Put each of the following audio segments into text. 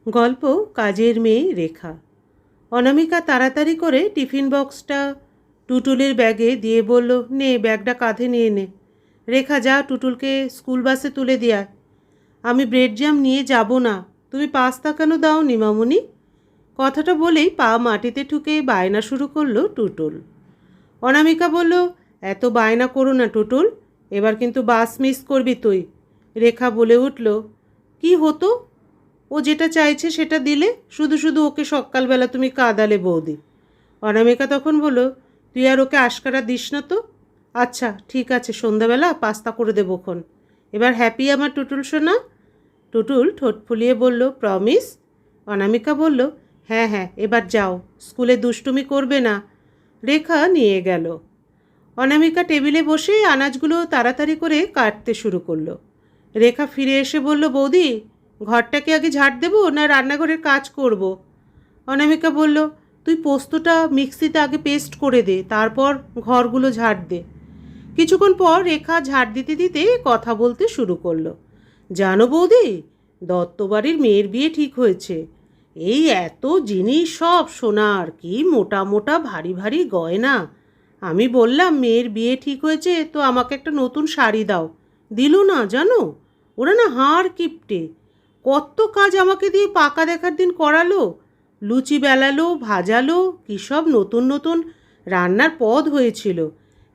গল্প কাজের মেয়ে রেখা। অনামিকা তাড়াতাড়ি করে টিফিন বক্সটা টুটুলের ব্যাগে দিয়ে বলল, নে ব্যাগটা কাঁধে নিয়ে নে। রেখা, যা টুটুলকে স্কুল বাসে তুলে দেয়া। আমি ব্রেড জ্যাম নিয়ে যাব না। তুমি পাস্তা কেন দাওনি মামুনি? কথাটা বলেই পা মাটিতে ঠুকে বায়না শুরু করলো টুটুল। অনামিকা বলল, এত বায়না করো না টুটুল, এবার কিন্তু বাস মিস করবি তুই। রেখা বলে উঠল, কি হতো, ও যেটা চাইছে সেটা দিলে, শুধু শুধু ওকে সকালবেলা তুমি কাঁদালে বৌদি। অনামিকা তখন বলল, তুই আর ওকে আশকারা দিস না তো। আচ্ছা ঠিক আছে, সন্ধ্যাবেলা পাস্তা করে দেবো খন। এবার হ্যাপি আমার টুটুল সোনা? টুটুল ঠোঁট ফুলিয়ে বলল, প্রমিস? অনামিকা বলল, হ্যাঁ হ্যাঁ, এবার যাও, স্কুলে দুষ্টুমি করবে না। রেখা নিয়ে গেল। অনামিকা টেবিলে বসে আনাজগুলো তাড়াতাড়ি করে কাটতে শুরু করলো। রেখা ফিরে এসে বলল, বৌদি, ঘরটাকে আগে ঝাড় দেবো না রান্নাঘরের কাজ করব? অনামিকা বলল, তুই পোস্তটা মিক্সিতে আগে পেস্ট করে দে, তারপর ঘরগুলো ঝাড় দে। কিছুক্ষণ পর রেখা ঝাড় দিতে দিতে কথা বলতে শুরু করলো। জানো বৌদি, দত্তবাড়ির মেয়ের বিয়ে ঠিক হয়েছে। এই এত জিনিস সব সোনার, কি মোটা মোটা ভারী ভারী গয়না। আমি বললাম মেয়ের বিয়ে ঠিক হয়েছে তো আমাকে একটা নতুন শাড়ি দাও, দিল না জানো। ওরা না হাড় কিপটে, কত কাজ আমাকে দিয়ে পাকা দেখার দিন করালো। লুচি বেলালো, ভাজালো, কী সব নতুন নতুন রান্নার পদ হয়েছিল।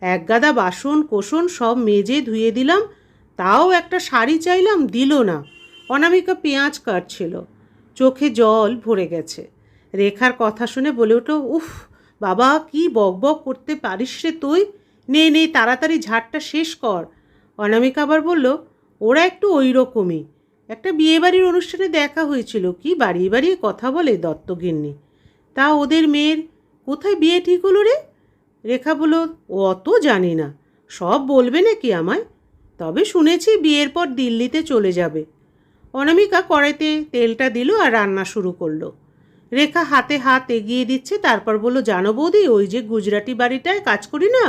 এক গাদা বাসন কোসন সব মেজে ধুয়ে দিলাম, তাও একটা শাড়ি চাইলাম, দিল না। অনামিকা পেঁয়াজ কাটছিল, চোখে জল ভরে গেছে। রেখার কথা শুনে বলে উঠল, উফ বাবা, কি বকবক করতে পারিস রে তুই। নে নে, তাড়াতাড়ি ঝাড়টা শেষ কর। অনামিকা আবার বলল, ওরা একটু ওই রকমই। একটা বিয়েবাড়ির অনুষ্ঠানে দেখা হয়েছিল, কি বাড়িয়ে বাড়িয়ে কথা বলে দত্তগিন্নি। তা ওদের মেয়ের কোথায় বিয়ে ঠিক হলো রে? রেখা বলল, অত জানি না, সব বলবে নাকি আমায়। তবে শুনেছি বিয়ের পর দিল্লিতে চলে যাবে। অনামিকা কড়াইতে তেলটা দিল আর রান্না শুরু করলো। রেখা হাতে হাত এগিয়ে দিচ্ছে, তারপর বলল, জানো বৌদি, ওই যে গুজরাটি বাড়িটায় কাজ করি না,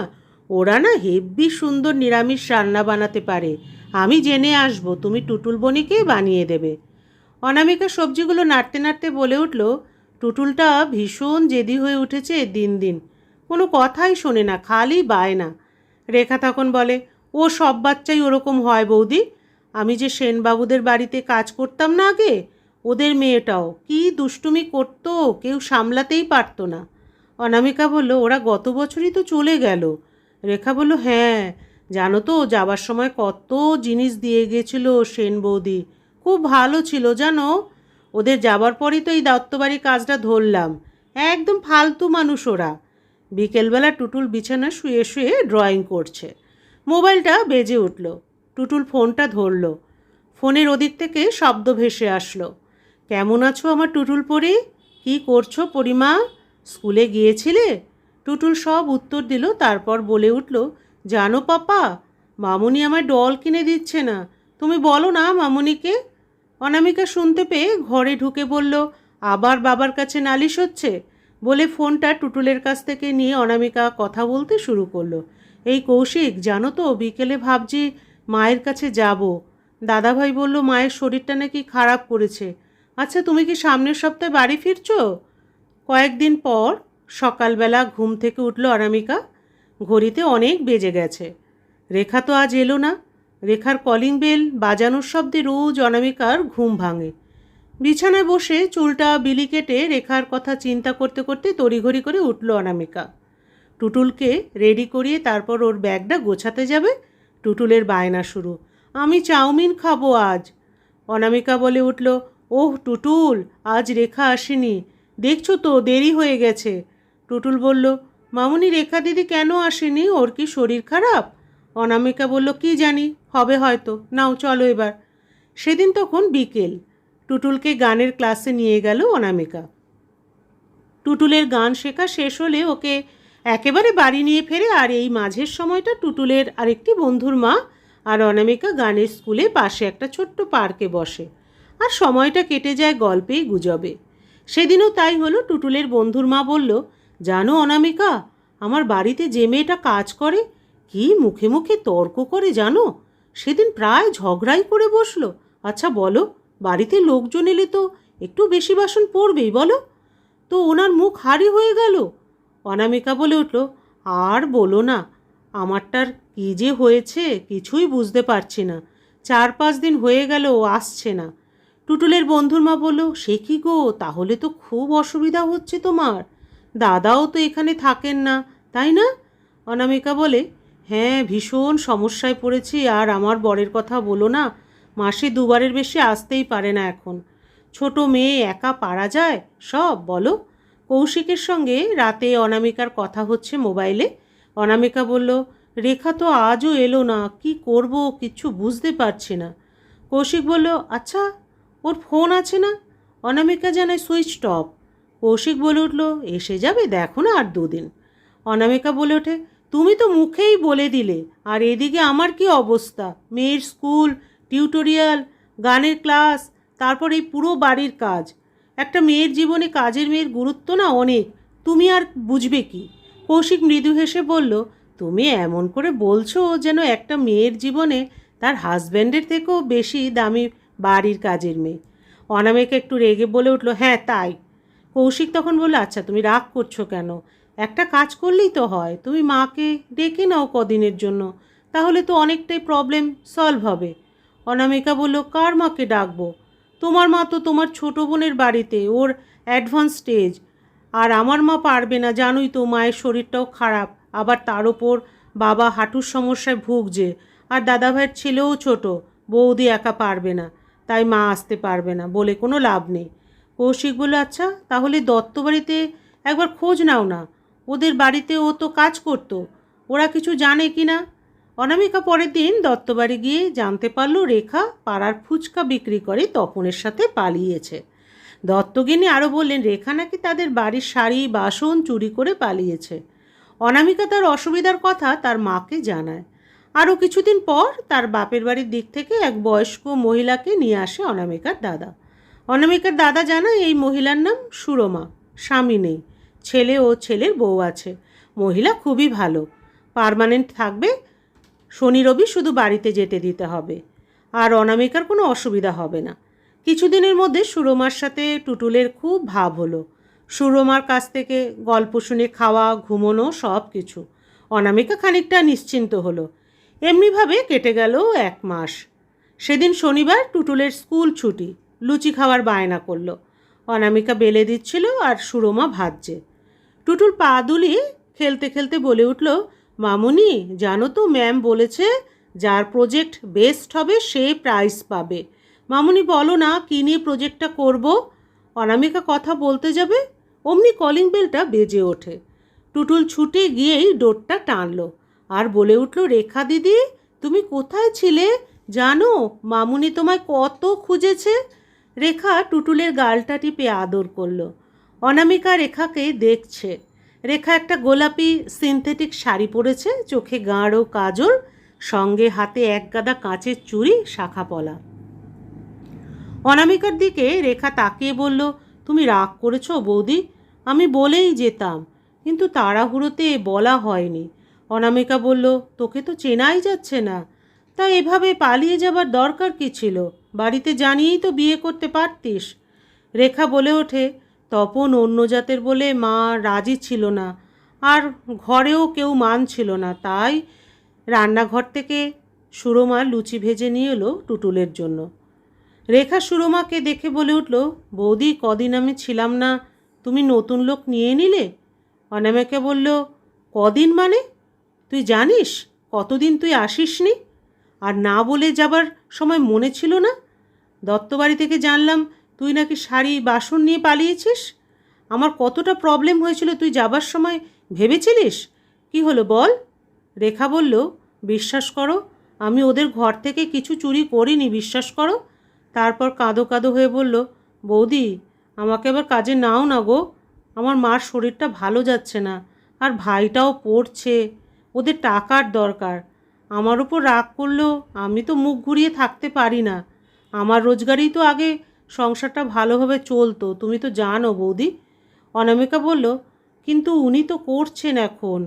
ওরা না হেব্বি সুন্দর নিরামিষ রান্না বানাতে পারে। আমি জেনে আসবো, তুমি টুটুল বনিকে বানিয়ে দেবে। অনামিকা সবজিগুলো নাড়তে নাড়তে বলে উঠল, টুটুলটা ভীষণ জেদি হয়ে উঠেছে দিন দিন, কোনো কথাই শোনে না, খালি বায়না। রেখা তখন বলে, ও সব বাচ্চাই ওরকম হয় বৌদি। আমি যে সেনবাবুদের বাড়িতে কাজ করতাম না আগে, ওদের মেয়েটাও কি দুষ্টুমি করতো, কেউ সামলাতেই পারতো না। অনামিকা বলল, ওরা গত বছরই তো চলে গেল। রেখা বলল, হ্যাঁ জানো তো, যাবার সময় কত জিনিস দিয়ে গেছিল সেন বৌদি, খুব ভালো ছিল জানো। ওদের যাবার পরই তো এই দত্তবাড়ির কাজটা ধরলাম। একদম ফালতু মানুষ ওরা। বিকেলবেলা টুটুল বিছানা শুয়ে শুয়ে ড্রয়িং করছে, মোবাইলটা বেজে উঠল। টুটুল ফোনটা ধরল। ফোনের ওদিক থেকে শব্দ ভেসে আসলো, কেমন আছো আমার টুটুল পরি? কি করছো পরিমা? স্কুলে গিয়েছিলে? টুটুল সব উত্তর দিল, তারপর বলে উঠল, জানো পাপা, মামুনি আমায় ডল কিনে দিচ্ছে না। তুমি বলো না মামুনিকে। অনামিকা শুনতে পেয়ে ঘরে ঢুকে বলল, আবার বাবার কাছে নালিশ হচ্ছে। বলে ফোনটা টুটুলের কাছ থেকে নিয়ে অনামিকা কথা বলতে শুরু করলো। এই কৌশিক, জানো তো, বিকেলে ভাবছি মায়ের কাছে যাব। দাদাভাই বলল মায়ের শরীরটা নাকি খারাপ করেছে। আচ্ছা, তুমি কি সামনের সপ্তাহে বাড়ি ফিরছো? কয়েকদিন পর সকালবেলা ঘুম থেকে উঠল অনামিকা। ঘড়িতে অনেক বেজে গেছে। রেখা তো আজ এলো না। রেখার কলিং বেল বাজানোর শব্দে রোজ অনামিকার ঘুম ভাঙে। বিছানায় বসে চুলটা বিলি কেটে রেখার কথা চিন্তা করতে করতে তড়িঘড়ি করে উঠল অনামিকা। টুটুলকে রেডি করিয়ে তারপর ওর ব্যাগটা গোছাতে যাবে। টুটুলের বায়না শুরু, আমি চাউমিন খাবো আজ। অনামিকা বলে উঠল, ওহ টুটুল, আজ রেখা আসেনি, দেখছো তো দেরি হয়ে গেছে। টুটুল বলল, মামুনি রেখা দিদি কেন আসেনি, ওর কি শরীর খারাপ? অনামিকা বলল, কি জানি, হবে হয়তো, নাও চলো এবার। সেদিন তখন বিকেল। টুটুলকে গানের ক্লাসে নিয়ে গেল অনামিকা। টুটুলের গান শেখা শেষ হলে ওকে একেবারে বাড়ি নিয়ে ফেরে, আর এই মাঝের সময়টা টুটুলের আরেকটি বন্ধুর মা আর অনামিকা গানের স্কুলে পাশে একটা ছোট্ট পার্কে বসে, আর সময়টা কেটে যায় গল্পেই গুজবে। সেদিনও তাই হলো। টুটুলের বন্ধুর মা বলল, জানো অনামিকা, আমার বাড়িতে যে মেয়েটা কাজ করে, কি মুখে মুখে তর্ক করে জানো। সেদিন প্রায় ঝগড়াই করে বসলো। আচ্ছা বলো, বাড়িতে লোকজন এলে তো একটু বেশি বাসন পড়বেই বলো। তো ওনার মুখ হারি হয়ে গেল। অনামিকা বলে উঠল, আর বলো না, আমারটার কী যে হয়েছে কিছুই বুঝতে পারছি না। 4-5 দিন হয়ে গেল ও আসছে না। টুটুলের বন্ধুর মা বলল, সে কি গো, তাহলে তো খুব অসুবিধা হচ্ছে তোমার। দাদাও তো এখানে থাকেন না, তাই না? অনামিকা বলে, হ্যাঁ, ভীষণ সমস্যায় পড়েছি। আর আমার বরের কথা বলো না, মাসে 2বারের বেশি আসতেই পারে না এখন। ছোট মেয়ে, একা পারা যায় সব বলো? কৌশিকের সঙ্গে রাতে অনামিকার কথা হচ্ছে মোবাইলে। অনামিকা বলল, রেখা তো আজও এলো না, কি করব কিচ্ছু বুঝতে পারছি না। কৌশিক বলল, আচ্ছা, ওর ফোন আছে না? অনামিকা জানায় সুইচ অফ। কৌশিক বলে উঠল, এসে যাবে, দেখো না আর 2 দিন। অনামিকা বলে ওঠে, তুমি তো মুখেই বলে দিলে, আর এদিকে আমার কি অবস্থা, মেয়ের স্কুল, টিউটোরিয়াল, গানের ক্লাস, তারপর এই পুরো বাড়ির কাজ। একটা মেয়ের জীবনে কাজের মেয়ের গুরুত্ব না অনেক, তুমি আর বুঝবে কি? কৌশিক মৃদু হেসে বলল, তুমি এমন করে বলছো যেন একটা মেয়ের জীবনে তার হাজব্যান্ডের থেকেও বেশি দামি বাড়ির কাজের মেয়ে। অনামিকা একটু রেগে বলে উঠল, হ্যাঁ তাই। কৌশিক তখন বলল, আচ্ছা তুমি রাগ করছো কেন? একটা কাজ করলেই তো হয়, তুমি মাকে ডেকে নাও কদিনের জন্য, তাহলে তো অনেকটাই প্রবলেম সলভ হবে। অনামিকা বলল, কার মাকে ডাকবো? তোমার মা তো তোমার ছোট বোনের বাড়িতে, ওর অ্যাডভান্স স্টেজ। আর আমার মা পারবে না, জানোই তো, মায়ের শরীরটাও খারাপ, আবার তার ওপর বাবা হাঁটুর সমস্যায় ভুগছে, আর দাদাভাইয়ের ছেলেও ছোট, বৌদি একা পারবে না, তাই মা আসতে পারবে না, বলে কোনো লাভ নেই। কৌশিক বলল, আচ্ছা তাহলে দত্ত বাড়িতে একবার খোঁজ নাও না, ওদের বাড়িতে ও তো কাজ করতো, ওরা কিছু জানে কি না। অনামিকা পরের দিন দত্তবাড়ি গিয়ে জানতে পারল রেখা পাড়ার ফুচকা বিক্রি করে তপনের সাথে পালিয়েছে। দত্তগিনী আরও বললেন, রেখা নাকি তাদের বাড়ির শাড়ি বাসন চুরি করে পালিয়েছে। অনামিকা তার অসুবিধার কথা তার মাকে জানায়। আরও কিছুদিন পর তার বাপের বাড়ির দিক থেকে এক বয়স্ক মহিলাকে নিয়ে আসে অনামিকার দাদা। অনামিকার দাদা জানায়, এই মহিলার নাম সুরমা, স্বামী নেই, ছেলে ও ছেলের বউ আছে। মহিলা খুবই ভালো, পার্মানেন্ট থাকবে, শনি রবি শুধু বাড়িতে যেতে দিতে হবে, আর অনামিকার কোনো অসুবিধা হবে না। কিছুদিনের মধ্যে সুরমার সাথে টুটুলের খুব ভাব হলো। সুরমার কাছ থেকে গল্প শুনে খাওয়া, ঘুমোনো, সব কিছু। অনামিকা খানিকটা নিশ্চিন্ত হলো। এমনিভাবে কেটে গেল 1 মাস। সেদিন শনিবার, টুটুলের স্কুল ছুটি। লুচি খাওয়ার বায়না করলো। অনামিকা বেলে দিচ্ছিল আর সুরমা ভাজছে। টুটুল পা দুলিয়ে খেলতে খেলতে বলে উঠল, মামুনি জানো তো, ম্যাম বলেছে যার প্রজেক্ট বেস্ট হবে সে প্রাইজ পাবে। মামুনি বলো না কী নিয়ে প্রজেক্টটা করব? অনামিকা কথা বলতে যাবে, অমনি কলিং বেলটা বেজে ওঠে। টুটুল ছুটে গিয়েই ডোরটা টানলো আর বলে উঠল, রেখা দিদি তুমি কোথায় ছিলে? জানো মামুনি তোমায় কত খুঁজেছে। রেখা টুটুলের গালটা টিপে আদর করলো। অনামিকা রেখাকে দেখছে। রেখা একটা গোলাপি সিনথেটিক শাড়ি পরেছে, চোখে গাঢ় কাজল, সঙ্গে হাতে এক গাদা কাঁচের চুড়ি, শাখা পলা। অনামিকার দিকে রেখা তাকিয়ে বলল, তুমি রাগ করেছো বৌদি? আমি বলেই যেতাম, কিন্তু তাড়াহুড়োতে বলা হয়নি। অনামিকা বলল, তোকে তো চেনাই যাচ্ছে না, তা এভাবে পালিয়ে যাবার দরকার কী ছিল? বাড়িতে জানিয়েই তো বিয়ে করতে পারতিস। রেখা বলে ওঠে, তপন অন্য জাতের বলে মা রাজি ছিল না, আর ঘরেও কেউ মানছিল না, তাই রান্নাঘর থেকে সুরমা লুচি ভেজে নিয়ে এলো টুটুলের জন্য। রেখা সুরমাকে দেখে বলে উঠল, বৌদি কদিন আমি ছিলাম না, তুমি নতুন লোক নিয়ে নিলে? অনামিকা বলল, কদিন মানে? তুই জানিস কতদিন তুই আসিসনি? আর না বলে যাবার সময় মনে ছিল না? দত্তবাড়ি থেকে জানলাম তুই নাকি শাড়ি বাসন নিয়ে পালিয়েছিস। আমার কতটা প্রবলেম হয়েছিল তুই যাবার সময় ভেবেছিলিস? কি হলো বল? রেখা বলল, বিশ্বাস করো আমি ওদের ঘর থেকে কিছু চুরি করিনি, বিশ্বাস করো। তারপর কাঁদো কাঁদো হয়ে বলল, বৌদি আমাকে আবার কাজে নাও না গো, আমার মার শরীরটা ভালো যাচ্ছে না, আর ভাইটাও পড়ছে, ওদের টাকার দরকার। আমার উপর রাগ করলেও আমি তো মুখ ঘুরিয়ে থাকতে পারি না, আমার রোজগারেই তো আগে সংসারটা ভালোভাবে চলতো, তুমি তো জানো বৌদি। অনামিকা বলল, কিন্তু উনি তো করছেন এখন।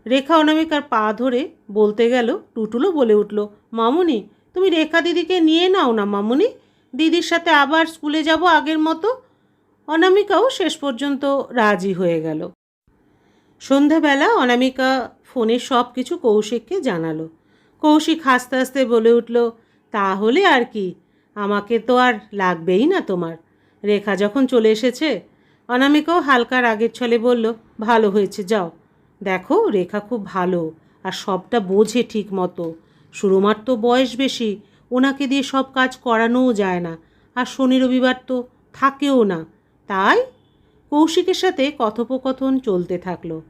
রেখা অনামিকার পা ধরে বলতে গেল, টুটুলও বলে উঠল, মামুনি তুমি রেখা দিদিকে নিয়ে নাও না মামুনি, দিদির সাথে আবার স্কুলে যাব আগের মতো। অনামিকাও শেষ পর্যন্ত রাজি হয়ে গেল। সন্ধ্যাবেলা অনামিকা ফোনে সব কিছু কৌশিককে জানালো। কৌশিক হাসতে হাসতে বলে উঠল, তাহলে আর কি, আমাকে তো আর লাগবেই না তোমার। রেখা যখন চলে এসেছে। অনামিকাও হালকা রাগের ছলে বলল, ভালো হয়েছে, যাও। দেখো রেখা খুব ভালো আর সবটা বোঝে ঠিক মতো। সুরমার তো বয়স বেশি, ওনাকে দিয়ে সব কাজ করানোও যায় না, আর শনি রবিবার তো থাকেও না। তাই কৌশিকের সাথে কথোপকথন চলতে থাকলো।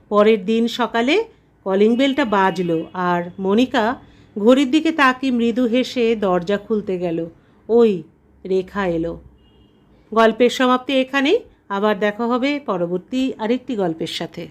পরের দিন সকালে কলিং বেলটা বাজলো আর মনিকা ঘড়ির দিকে তাকিয়ে মৃদু হেসে দরজা খুলতে গেল। ওই রেখা এলো। গল্পের সমাপ্তি এখানেই। আবার দেখা হবে পরবর্তী আরেকটি গল্পের সাথে।